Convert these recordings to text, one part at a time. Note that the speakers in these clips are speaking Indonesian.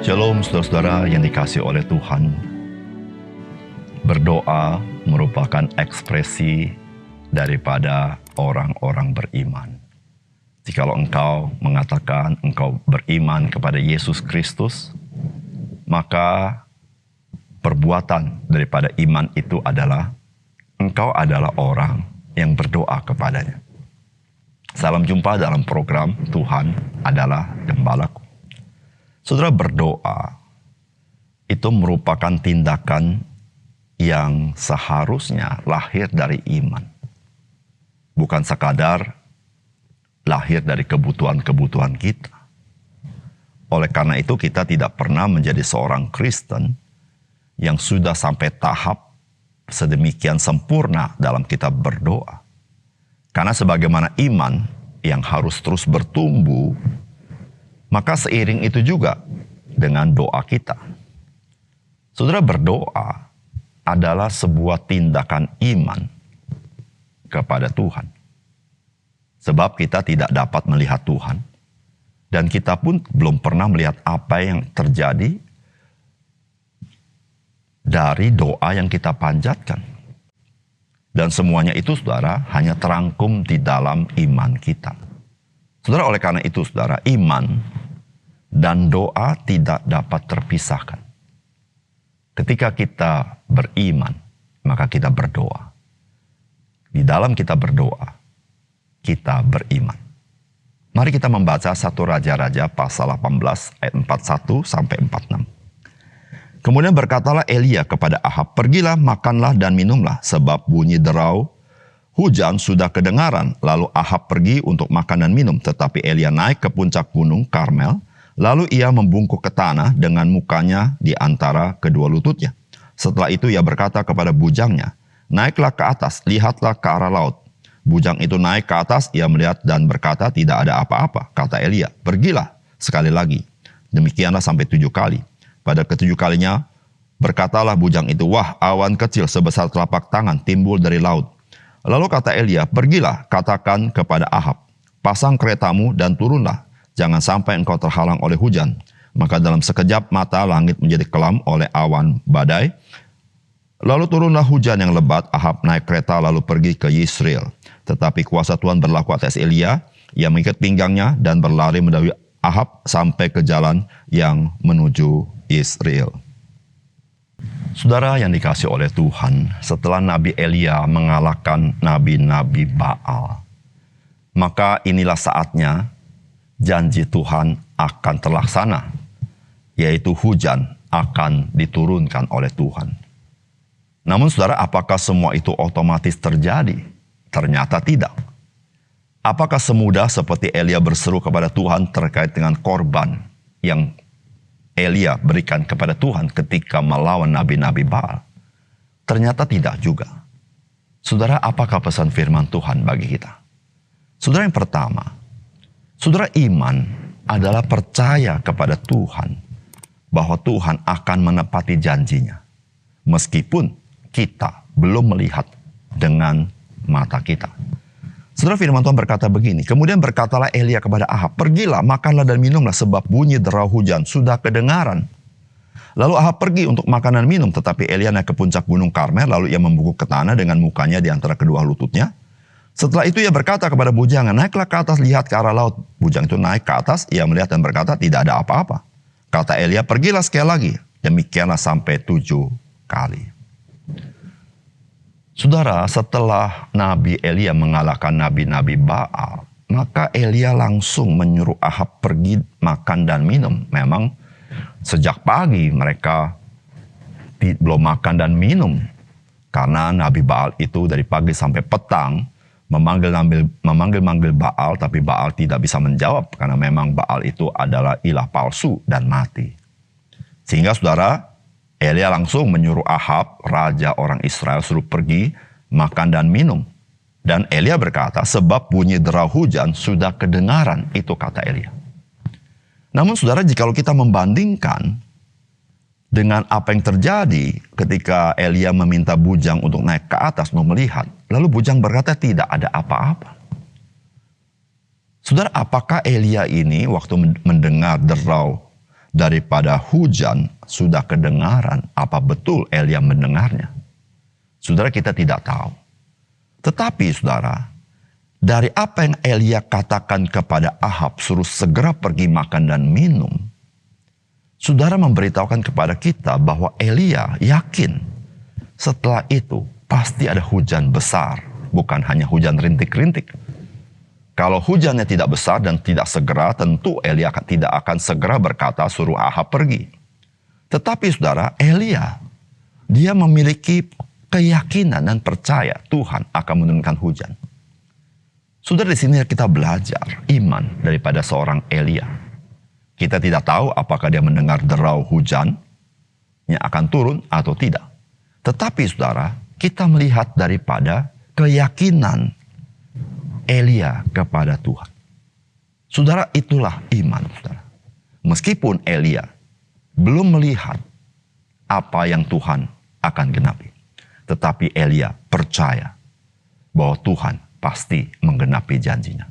Shalom saudara-saudara yang dikasihi oleh Tuhan. Berdoa merupakan ekspresi daripada orang-orang beriman. Jikalau engkau mengatakan engkau beriman kepada Yesus Kristus, maka perbuatan daripada iman itu adalah engkau adalah orang yang berdoa kepadanya. Salam jumpa dalam program Tuhan adalah Gembalaku. Saudara, berdoa itu merupakan tindakan yang seharusnya lahir dari iman. Bukan sekadar lahir dari kebutuhan-kebutuhan kita. Oleh karena itu kita tidak pernah menjadi seorang Kristen yang sudah sampai tahap sedemikian sempurna dalam kita berdoa. Karena sebagaimana iman yang harus terus bertumbuh, maka seiring itu juga dengan doa kita. Saudara, berdoa adalah sebuah tindakan iman kepada Tuhan. Sebab kita tidak dapat melihat Tuhan. Dan kita pun belum pernah melihat apa yang terjadi dari doa yang kita panjatkan. Dan semuanya itu, saudara, hanya terangkum di dalam iman kita. Saudara, oleh karena itu, saudara, iman dan doa tidak dapat terpisahkan. Ketika kita beriman, maka kita berdoa. Di dalam kita berdoa, kita beriman. Mari kita membaca 1 Raja-Raja pasal 18 ayat 41 sampai 46. Kemudian berkatalah Elia kepada Ahab, "Pergilah, makanlah dan minumlah, sebab bunyi derau hujan sudah kedengaran." Lalu Ahab pergi untuk makan dan minum, tetapi Elia naik ke puncak gunung Karmel. Lalu ia membungkuk ke tanah dengan mukanya di antara kedua lututnya. Setelah itu ia berkata kepada bujangnya, "Naiklah ke atas, lihatlah ke arah laut." Bujang itu naik ke atas, ia melihat dan berkata, "Tidak ada apa-apa." Kata Elia, "Pergilah sekali lagi." Demikianlah sampai 7 kali. Pada ke-7 kalinya berkatalah bujang itu, "Wah, awan kecil sebesar telapak tangan timbul dari laut." Lalu kata Elia, "Pergilah, katakan kepada Ahab, pasang keretamu dan turunlah. Jangan sampai engkau terhalang oleh hujan." Maka dalam sekejap mata langit menjadi kelam oleh awan badai. Lalu turunlah hujan yang lebat. Ahab naik kereta lalu pergi ke Yisrael. Tetapi kuasa Tuhan berlaku atas Elia. Ia mengikat pinggangnya dan berlari mendahului Ahab sampai ke jalan yang menuju Israel. Saudara yang dikasihi oleh Tuhan, setelah Nabi Elia mengalahkan nabi-nabi Baal, maka inilah saatnya janji Tuhan akan terlaksana, yaitu hujan akan diturunkan oleh Tuhan. Namun saudara, apakah semua itu otomatis terjadi? Ternyata tidak. Apakah semudah seperti Elia berseru kepada Tuhan terkait dengan korban yang Elia berikan kepada Tuhan ketika melawan nabi-nabi Baal? Ternyata tidak juga. Saudara, apakah pesan firman Tuhan bagi kita? Saudara, yang pertama, saudara, iman adalah percaya kepada Tuhan bahwa Tuhan akan menepati janjinya. Meskipun kita belum melihat dengan mata kita. Saudara, firman Tuhan berkata begini, "Kemudian berkatalah Elia kepada Ahab, pergilah, makanlah dan minumlah, sebab bunyi derau hujan sudah kedengaran." Lalu Ahab pergi untuk makan dan minum, tetapi Elia naik ke puncak gunung Karmel, lalu ia membungkuk ke tanah dengan mukanya di antara kedua lututnya. Setelah itu ia berkata kepada bujangnya, "Naiklah ke atas, lihat ke arah laut." Bujang itu naik ke atas, ia melihat dan berkata, "Tidak ada apa-apa." Kata Elia, "Pergilah sekali lagi." Demikianlah sampai 7 kali. Saudara, setelah Nabi Elia mengalahkan nabi-nabi Baal, maka Elia langsung menyuruh Ahab pergi makan dan minum. Memang sejak pagi mereka belum makan dan minum. Karena nabi Baal itu dari pagi sampai petang memanggil Baal, tapi Baal tidak bisa menjawab. Karena memang Baal itu adalah ilah palsu dan mati. Sehingga saudara, Elia langsung menyuruh Ahab, raja orang Israel, suruh pergi makan dan minum. Dan Elia berkata, "Sebab bunyi derau hujan sudah kedengaran." Itu kata Elia. Namun saudara, jikalau kita membandingkan dengan apa yang terjadi ketika Elia meminta bujang untuk naik ke atas mau melihat, lalu bujang berkata tidak ada apa-apa. Saudara, apakah Elia ini waktu mendengar derau Daripada hujan sudah kedengaran, apa betul Elia mendengarnya? Saudara, kita tidak tahu. Tetapi saudara, dari apa yang Elia katakan kepada Ahab, suruh segera pergi makan dan minum, saudara memberitahukan kepada kita bahwa Elia yakin setelah itu pasti ada hujan besar, bukan hanya hujan rintik-rintik. Kalau hujannya tidak besar dan tidak segera, tentu Elia tidak akan segera berkata suruh Ahab pergi. Tetapi saudara, Elia, dia memiliki keyakinan dan percaya Tuhan akan menurunkan hujan. Saudara, di sini kita belajar iman daripada seorang Elia. Kita tidak tahu apakah dia mendengar derau hujan yang akan turun atau tidak. Tetapi saudara, kita melihat daripada keyakinan Elia kepada Tuhan. Saudara, itulah iman, saudara. Meskipun Elia belum melihat apa yang Tuhan akan genapi, tetapi Elia percaya bahwa Tuhan pasti menggenapi janjinya.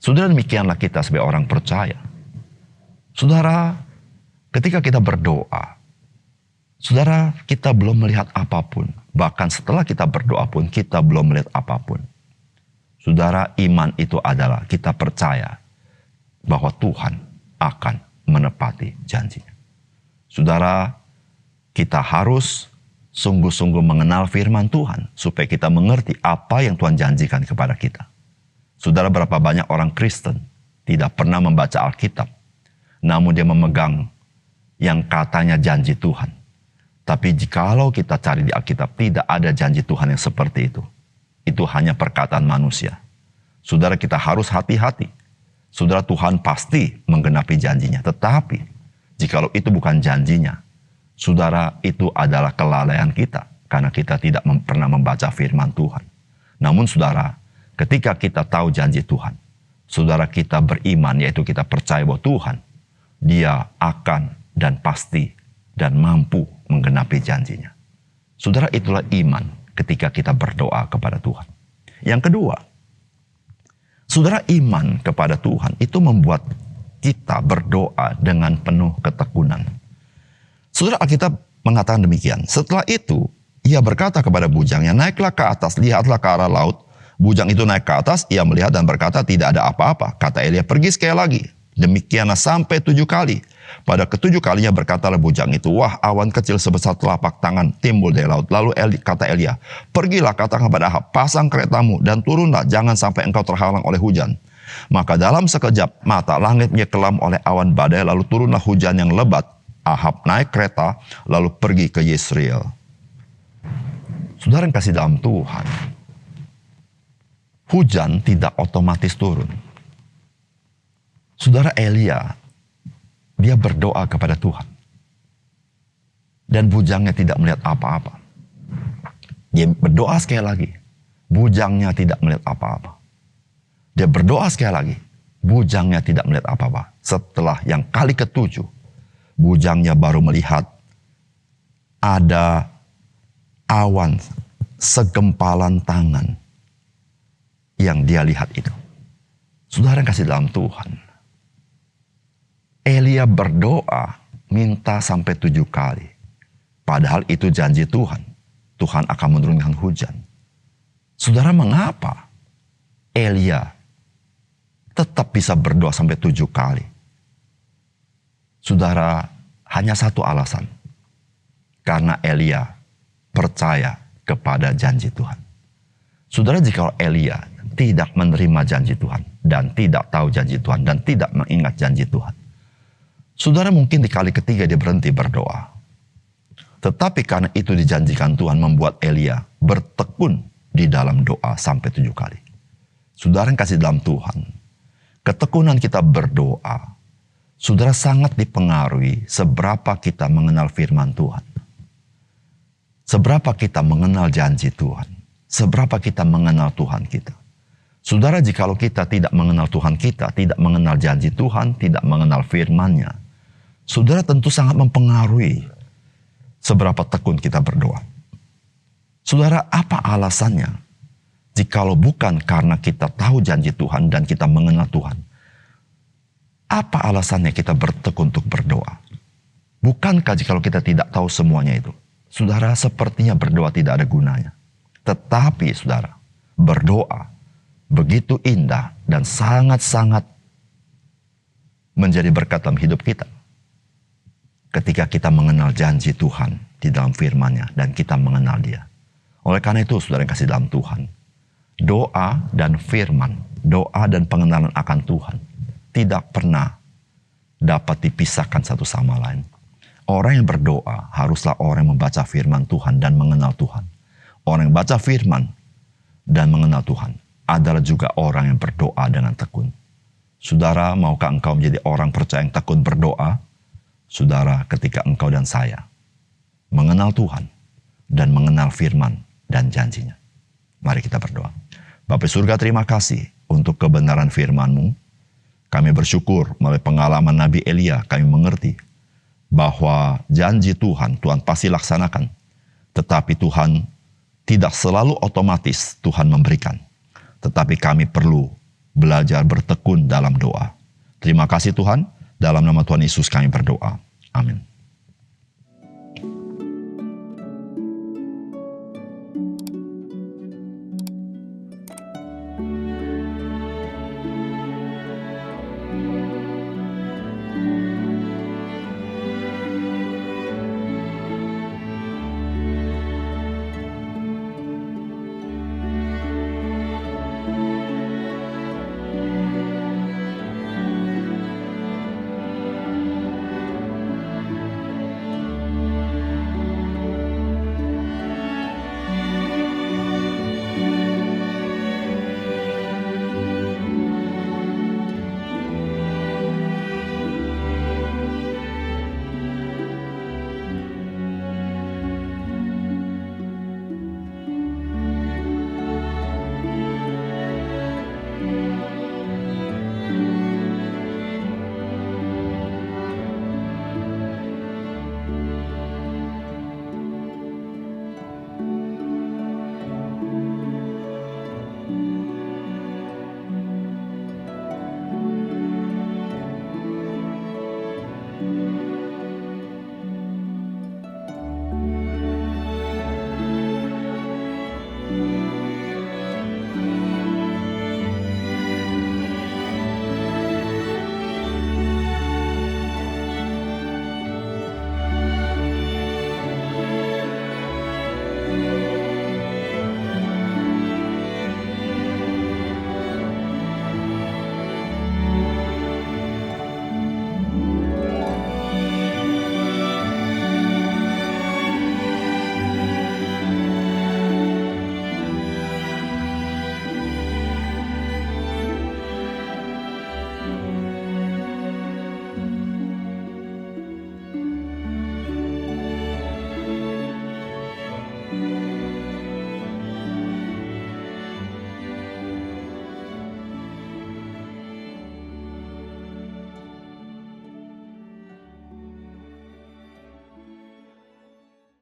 Saudara, demikianlah kita sebagai orang percaya. Saudara, ketika kita berdoa, saudara, kita belum melihat apapun. Bahkan setelah kita berdoa pun, kita belum melihat apapun. Saudara, iman itu adalah kita percaya bahwa Tuhan akan menepati janjinya. Saudara, kita harus sungguh-sungguh mengenal firman Tuhan supaya kita mengerti apa yang Tuhan janjikan kepada kita. Saudara, berapa banyak orang Kristen tidak pernah membaca Alkitab, namun dia memegang yang katanya janji Tuhan. Tapi jikalau kita cari di Alkitab, tidak ada janji Tuhan yang seperti itu. Itu hanya perkataan manusia. Saudara, kita harus hati-hati. Saudara, Tuhan pasti menggenapi janjinya. Tetapi, jikalau itu bukan janjinya, saudara, itu adalah kelalaian kita. Karena kita tidak pernah membaca firman Tuhan. Namun saudara, ketika kita tahu janji Tuhan, saudara, kita beriman, yaitu kita percaya bahwa Tuhan, Dia akan dan pasti dan mampu menggenapi janjinya. Saudara, itulah iman ketika kita berdoa kepada Tuhan. Yang kedua, saudara, iman kepada Tuhan itu membuat kita berdoa dengan penuh ketekunan. Saudara, Alkitab mengatakan demikian. Setelah itu, ia berkata kepada bujangnya, naiklah ke atas, lihatlah ke arah laut. Bujang itu naik ke atas, ia melihat dan berkata, tidak ada apa-apa. Kata Elia, pergi sekali lagi. Demikianlah sampai 7 kali. Pada ke-7 kalinya berkatalah bujang itu, wah, awan kecil sebesar telapak tangan timbul dari laut. Lalu kata Elia, pergilah katakan kepada Ahab, pasang keretamu dan turunlah, jangan sampai engkau terhalang oleh hujan. Maka dalam sekejap mata langitnya kelam oleh awan badai, lalu turunlah hujan yang lebat. Ahab naik kereta, lalu pergi ke Yesreel. Saudara yang kasih dalam Tuhan, hujan tidak otomatis turun. Saudara, Elia, dia berdoa kepada Tuhan. Dan bujangnya tidak melihat apa-apa. Dia berdoa sekali lagi. Bujangnya tidak melihat apa-apa. Dia berdoa sekali lagi. Bujangnya tidak melihat apa-apa. Setelah yang kali ke-7, bujangnya baru melihat ada awan segempalan tangan yang dia lihat itu. Saudara yang kasih dalam Tuhan, Elia berdoa minta sampai 7 kali. Padahal itu janji Tuhan. Tuhan akan menurunkan hujan. Saudara, mengapa Elia tetap bisa berdoa sampai 7 kali? Saudara, hanya satu alasan. Karena Elia percaya kepada janji Tuhan. Saudara, jika Elia tidak menerima janji Tuhan, dan tidak tahu janji Tuhan, dan tidak mengingat janji Tuhan, saudara, mungkin di kali ketiga dia berhenti berdoa. Tetapi karena itu dijanjikan Tuhan, membuat Elia bertekun di dalam doa sampai 7 kali. Saudara yang kasih dalam Tuhan, ketekunan kita berdoa, saudara, sangat dipengaruhi seberapa kita mengenal firman Tuhan. Seberapa kita mengenal janji Tuhan. Seberapa kita mengenal Tuhan kita. Saudara, jikalau kita tidak mengenal Tuhan kita, tidak mengenal janji Tuhan, tidak mengenal firman-Nya, saudara, tentu sangat mempengaruhi seberapa tekun kita berdoa. Saudara, apa alasannya? Jikalau bukan karena kita tahu janji Tuhan dan kita mengenal Tuhan, apa alasannya kita bertekun untuk berdoa? Bukankah jika kita tidak tahu semuanya itu, saudara, sepertinya berdoa tidak ada gunanya. Tetapi saudara, berdoa begitu indah dan sangat-sangat menjadi berkat dalam hidup kita. Ketika kita mengenal janji Tuhan di dalam firman-Nya dan kita mengenal Dia. Oleh karena itu, saudara yang kasih dalam Tuhan, doa dan firman, doa dan pengenalan akan Tuhan tidak pernah dapat dipisahkan satu sama lain. Orang yang berdoa haruslah orang yang membaca firman Tuhan dan mengenal Tuhan. Orang yang baca firman dan mengenal Tuhan adalah juga orang yang berdoa dengan tekun. Saudara, maukah engkau menjadi orang percaya yang tekun berdoa? Saudara, ketika engkau dan saya mengenal Tuhan dan mengenal firman dan janjinya. Mari kita berdoa. Bapa surga, terima kasih untuk kebenaran firman-Mu. Kami bersyukur melalui pengalaman Nabi Elia kami mengerti bahwa janji Tuhan pasti laksanakan. Tetapi Tuhan tidak selalu otomatis Tuhan memberikan. Tetapi kami perlu belajar bertekun dalam doa. Terima kasih Tuhan, dalam nama Tuhan Yesus kami berdoa. Amin.